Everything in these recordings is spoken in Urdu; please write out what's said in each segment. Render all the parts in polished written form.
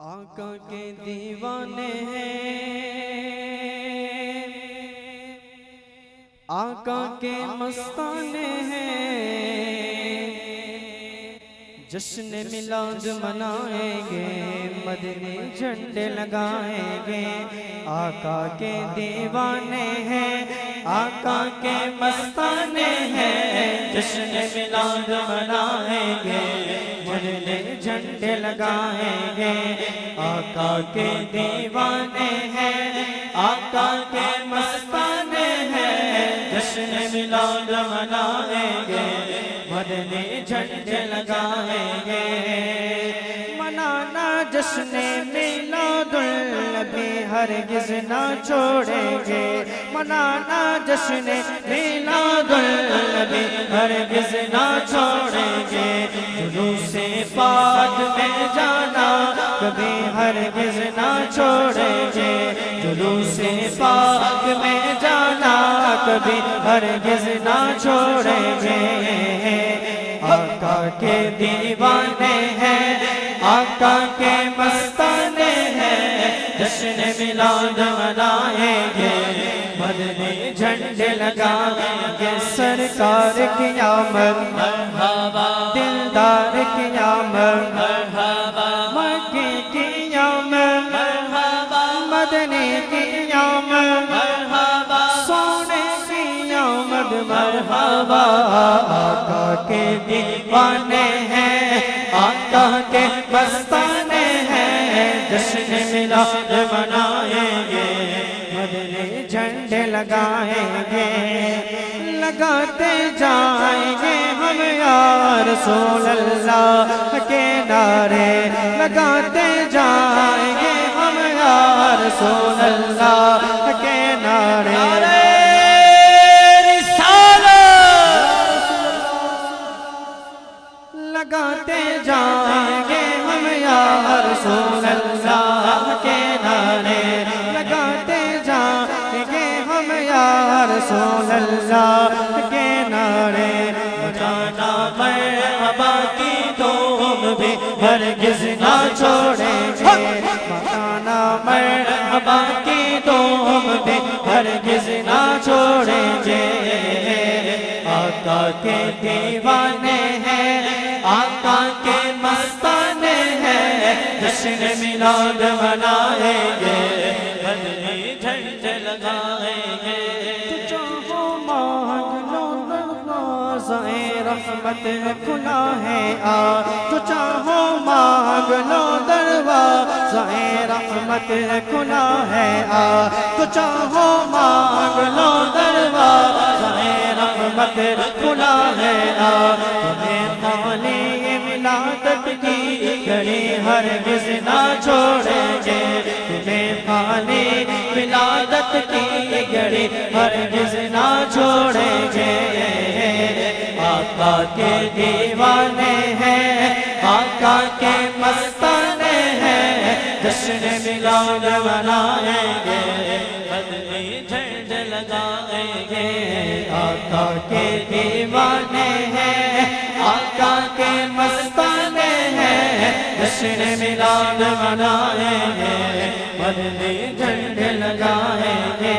آقا کے دیوانے ہیں، آقا کے مستانے ہیں، جشن میلاد منائیں گے، مدنی جھنڈے لگائیں گے۔ آقا کے دیوانے ہیں، آقا کے مستانے ہیں، جشن میلاد منائیں گے، مدنی جھنڈے لگائیں گے۔ آقا کے دیوانے ہیں، آقا کے مستانے ہیں، جشن میلاد منائیں گے، مدنی جھنڈے لگائیں گے۔ منانا جشن میلاد النبی ہرگز نہ چھوڑیں گے، منانا جشن میلاد النبی ہرگز نہ چھوڑیں گے۔ جلوس پاک میں جانا کبھی ہرگز نہ چھوڑیں گے، جلوس پاک میں جانا کبھی ہرگز نہ چھوڑیں گے۔ آقا کے دیوانے ہیں، آقا کے مستانے ہیں، جشن میلاد منائیں گے، مدنی جھنڈے لگائیں گے۔ سرکار کی آمد مرحبا، دلدار کی آمد مرحبا، مکی کی آمد مرحبا، مدنی کی آمد مرحبا، سونے کی آمد مرحبا۔ آقا کے دیوانے ہیں، آقا کے مستانے ہیں، جشن میلاد منائیں گے، مدنی جھنڈے لگائیں گے۔ لگاتے جائیں گے ہم یا رسول اللہ کے نعرے، لگاتے جائیں گے ہم یا رسول اللہ کے نعرے۔ لگاتے جائیں گے ہم یا رسول اللہ کے نعرے، لگاتے جائیں گے ہم یا رسول اللہ کے نعرے۔ بجانا مرحبا کی دھوم بھی ہرگز نہ چھوڑیں گے، بجانا مرحبا کی دھوم بھی ہرگز نہ چھوڑیں گے۔ آقا کے دیوانے ہیں، آقا کے مستانے ہیں، جشن میلاد منائیں گے، مدنی جھنڈے لگائیں گے۔ تو چاہو مانگ لو دروازۂ رحمت کھلا ہے آ، تو چاہو مانگ لو دروازۂ رحمت کھلا ہے آ، تو چاہو مانگ لو دروازۂ رحمت کھلا ہے آ۔ تمہیں خالی ولادت کی گھڑی ہرگز نہ چھوڑیں گے، تمہیں خالی ولادت کی گھڑی ہرگز نہ چھوڑیں گے۔ آقا کے دیوانے ہیں، آقا کے مستانے ہیں، جشن میلاد منائیں گے، مدنی جھنڈے لگائیں گے۔ آقا کے دیوانے ہیں، آقا کے مستانے ہیں، جشن میلاد منائیں گے، مدنی جھنڈے لگائیں گے۔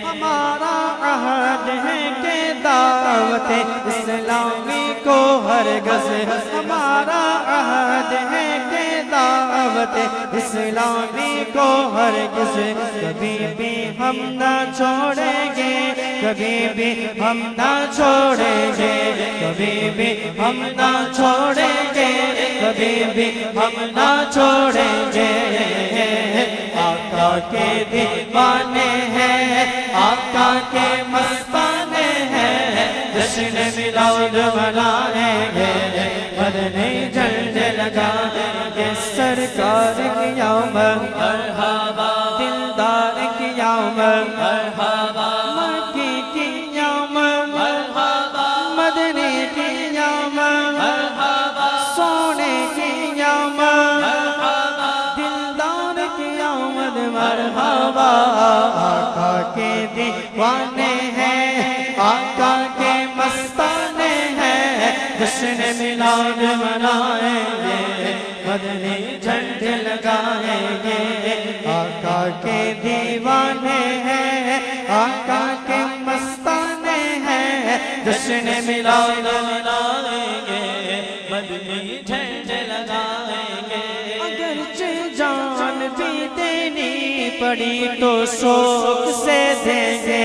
ہمارا عہد ہے کہ دعوت اسلامی کو ہرگز، ہمارا عہد ہے کہ دعوت اسلامی کو ہرگز کبھی بھی ہم نہ چھوڑیں گے، کبھی بھی ہم نہ چھوڑیں گے، کبھی بھی ہم نہ چھوڑیں گے، کبھی بھی ہم نہ چھوڑیں گے۔ آقا کے دیوانے ہیں، آقا کے مستانے ہیں، جشن میلاد منائیں گے، مدنی جھنڈے لگائیں گے۔ سرکار کی آمد مرحبا، دلدار کی آمد مرحبا، مکی کی آمد مرحبا، مدنی کی آمد مرحبا، سونے کی آمد مرحبا، دلدار کی آمد مرحبا۔ آقا کے دیوانے ہیں، آقا کے مستانے ہیں، جشن میلاد منائیں گے، مدنی جھنڈے ملاد منائیں گے مدنی جھنڈے لگائیں گے اگرچہ جان بھی دینی پڑی تو شوق سے دیں گے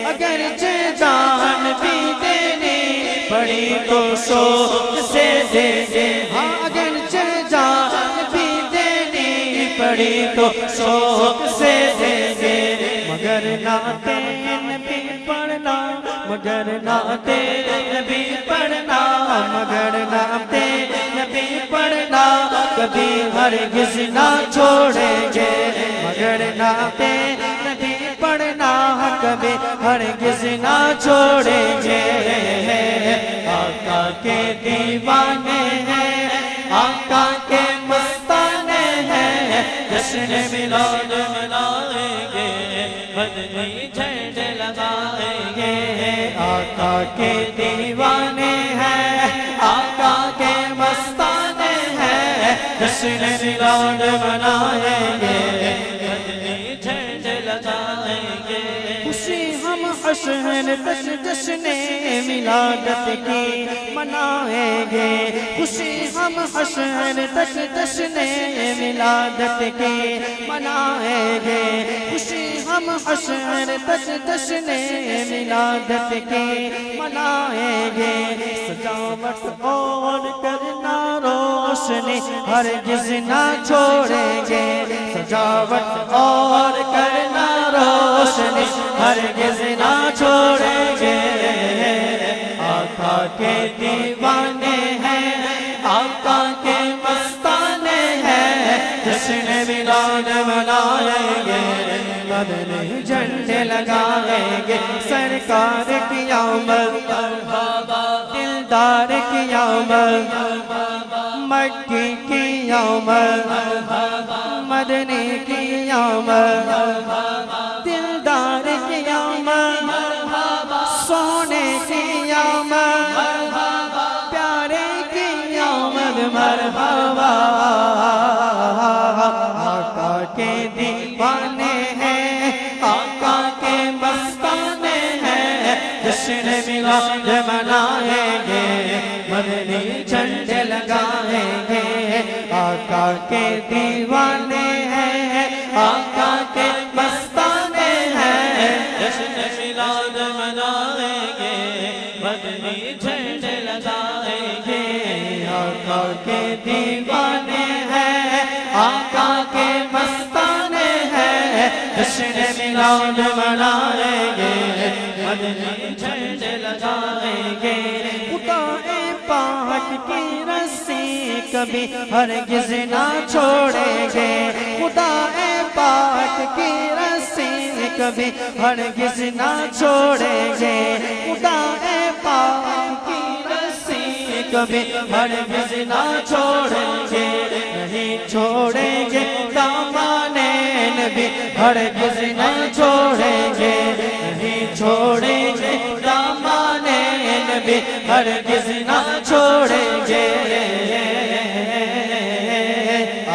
اگرچہ جان بھی دینی پڑی تو شوق سے دیں گے ہاں اگرچہ جان بھی دینی پڑی تو شوق سے دیں گے مگر نعتِ نبی پڑھنا مگر نعتِ نبی پڑھنا مگر نعتِ نبی پڑھنا کبھی ہرگز نہ چھوڑیں گے مگر نعتِ نبی پڑھنا کبھی ہرگز نہ چھوڑیں گے آقا کے دیوانے ہیں آقا کے مستانے ہیں جشن میلاد منائیں گے مدنی جھنڈے لگائیں گے آقا کے دیوانے ہیں آقا کے مستانے ہیں جشن میلاد منائیں گے مدنی جھنڈے لگائیں گے خوشی ہم حشر تک جشن میلادت کی منائیں گے خوشی ہم حشر تک جشن میلادت کی منائیں گے خوشی ہم حشر تک جشن میلادت کی منائیں گے سجاوٹ اور کرنا روشنی ہرگز نہ چھوڑیں گے سجاوٹ اور کرنا روشنی ہرگز نہ چھوڑیں گے آقا کے دیوانے ہیں آقا کے مستانے ہیں جشن میلاد منائیں گے مدنی جھنڈے لگائیں گے سرکار کی آمد دلدار کی آمد مکی کی آمد مدنی کی آمد دلدار کی آمد سونے کی آمد پیارے کی آمد مرحبا آقا کے دیوانے ہیں آقا کے مستانے ہیں جشن میلاد منائیں گے مدنی جھنڈے لگائیں گے آقا کے دیوانے ہیں آقا کے مستانے ہیں جشن میلاد منائیں گے مدنی جھنڈے لگائیں گے آقا کے دیوانے ہیں آقا کے مستانے ہیں جشن میلاد منائیں گے مدنی جھنڈے لگائیں گے خدا پاک کی رسی کبھی ہرگز نہ چھوڑیں گے خدا پاک کی رسی کبھی ہرگز نہ چھوڑیں گے خدا پاک کی رسی کبھی ہرگز نہ چھوڑیں گے نہیں چھوڑیں گے دامانِ نبی ہرگز نہ چھوڑیں گے نہیں چھوڑیں گے دامانِ نبی ہرگز نہ چھوڑیں گے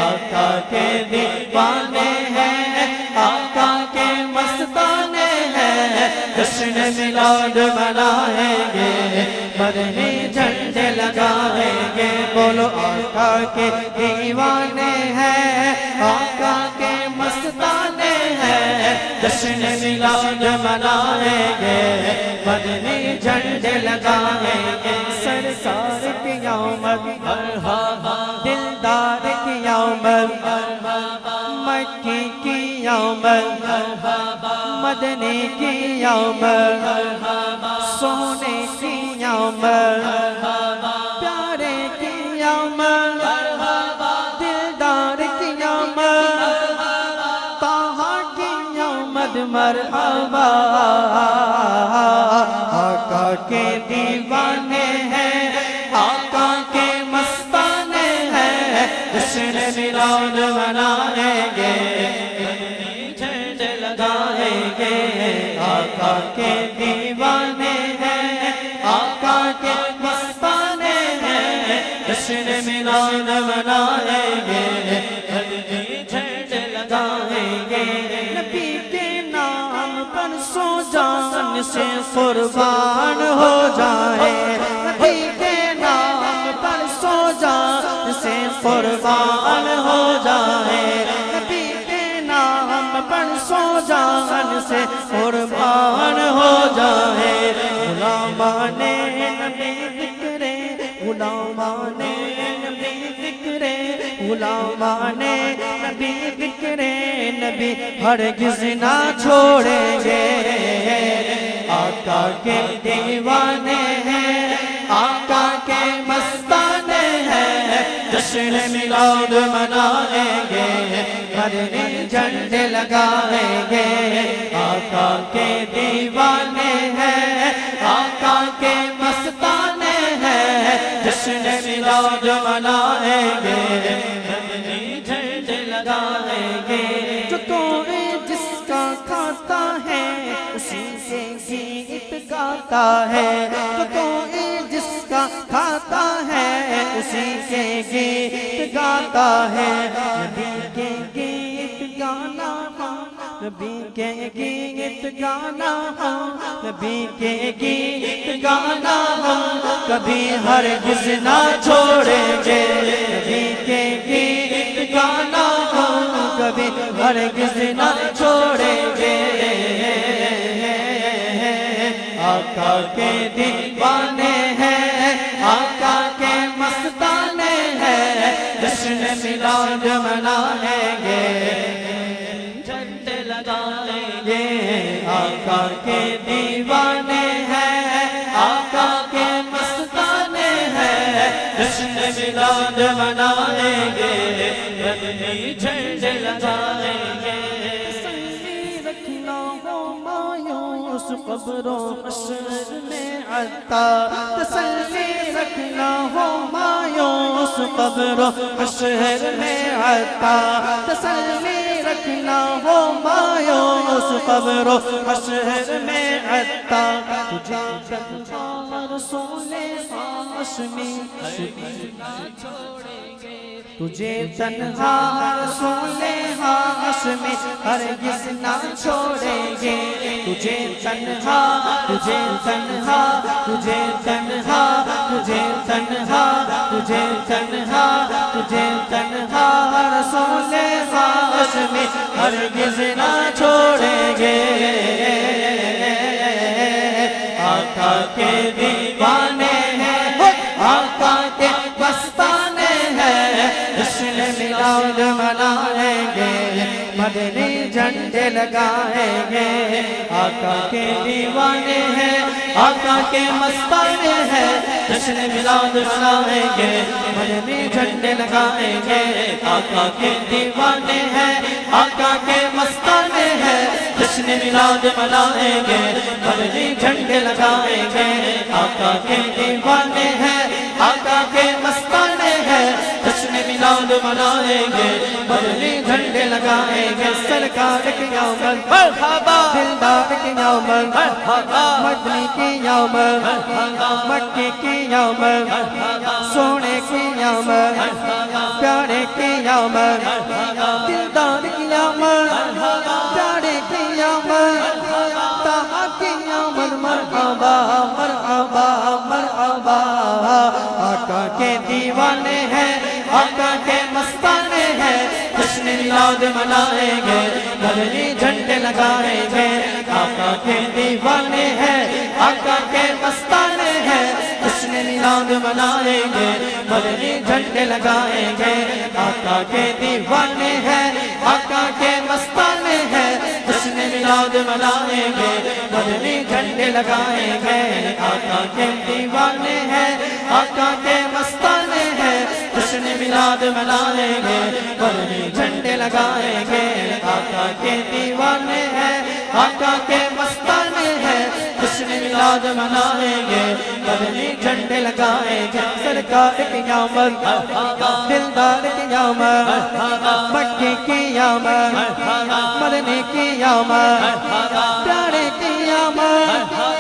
آقا کے دیوانے ہیں آقا کے مستانے ہیں جشن میلاد منائیں گے مدنی جھنڈے لگائیں گے بولو آقا کے دیوانے ہیں آقا کے مستانے ہیں جشن میلاد منائیں گے مدنی جھنڈے لگائیں گے سرکار کی آمد مرحبا دلدار کی آمد مکی کی آمد مدنی کی آمد سونے کی آمد پیارے کی آمد دلدار کی آمد طٰہٰ کی آمد مرحبا آقا کے دیوانے ہیں آقا کے مستانے ہیں جشن میلاد منائیں گے جھنڈے لگائیں گے آقا کے دیوانے ہیں آقا کے مستانے ہیں جشن میلاد منائیں گے جھنڈے لگائیں گے نبی کے نام پر سو جان سے قربان ہو جائے جان سے قربان ہو جائے غلامان نبی ذکر غلامان نبی ذکر غلامان نبی ذکر نبی ہرگز نہ چھوڑیں گے آقا کے دیوانے ہیں آقا کے مستانے ہیں جشن میلاد منائیں گے مدنی جھنڈے لگائیں گے آقا کے دیوانے ہیں آقا کے مستانے ہیں جشن میلاد منائیں گے مدنی جھنڈے لگائیں گے جو کوئی جس کا کھاتا ہے اسی سے گیت گاتا ہے جو کوئی جس کا کھاتا ہے اسی سے گیت گاتا ہے نبی کے گیت گانا نبی کے گیت گانا نبی کے گیت گانا کبھی ہرگز نہ چھوڑیں گے نبی کے گیت گانا کبھی ہرگز نہ چھوڑیں گے آقا کے دیوانے ہیں آقا کے مستانے ہیں جشن میلاد منائیں گے جھنڈے لگائیں گے آقا کے دیوانے ہیں آقا کے مستانے ہیں جشن میلاد منائیں گے مدنی جھنڈے لگائیں گے قبر و حشر میں عطا تسلی رکھنا ہو مایوس قبر و حشر میں عطا تسلی رکھنا ہو مایوس قبر و حشر میں عطا تجھے تنہا رسول ہاشمی تجھے تنہا رسول ہاشمی ہرگز نہ چھوڑیں گے تجھے تنہا تجھے تنہا تجھے تنہا تجھے تنہا تجھے تنہا تجھے تنہا رسول ہاشمی ہرگز نہ چھوڑیں گے آقا کے دیوانے ہیں آقا کے مستانے ہیں جشن میلاد منائیں گے مدنی جھنڈے لگائیں گے آقا کے دیوانے ہیں آقا کے مستانے ہیں جشن میلاد منائیں گے مدنی جھنڈے لگائیں گے آقا کے دیوانے ہیں آقا کے مستانے ہیں جشن میلاد منائیں گے مدنی جھنڈے لگائیں گے آقا کے دیوانے ہیں آقا کے مستانے ہیں جشن میلاد منائیں گے مدنی جھنڈے لگائیں گے سرکار کی آمد مرحبا دلدار کی آمد مرحبا مدنی کی آمد مکی کی آمد سونے کی آمد پیارے کی آمد دلدار کی آمد پیارے کی آمد طاہا کی آمد مرحبا مرحبا مرحبا آقا کے دیوانے ہیں آقا کے مستانے ہیں جشن میلاد منائیں گے مدنی جھنڈے لگائیں گے آقا کے دیوانے ہیں آقا کے مستانے ہیں جشن میلاد منائیں گے مدنی جھنڈے لگائیں گے آقا کے دیوانے ہیں آقا کے مستانے ہیں جشن میلاد منائیں گے مدنی جھنڈے لگائیں گے آقا کے دیوانے ہیں آقا کے مستانے ہیں جشن میلاد منائیں گے مدنی جھنڈے لگائیں گے آقا کے دیوانے ہیں آقا کے مستانے ہیں جشن میلاد منائیں گے مدنی جھنڈے لگائیں گے سرکار کی آمد دلدار کی آمد مکی کی آمد مدنی کی آمد پیارے کی آمد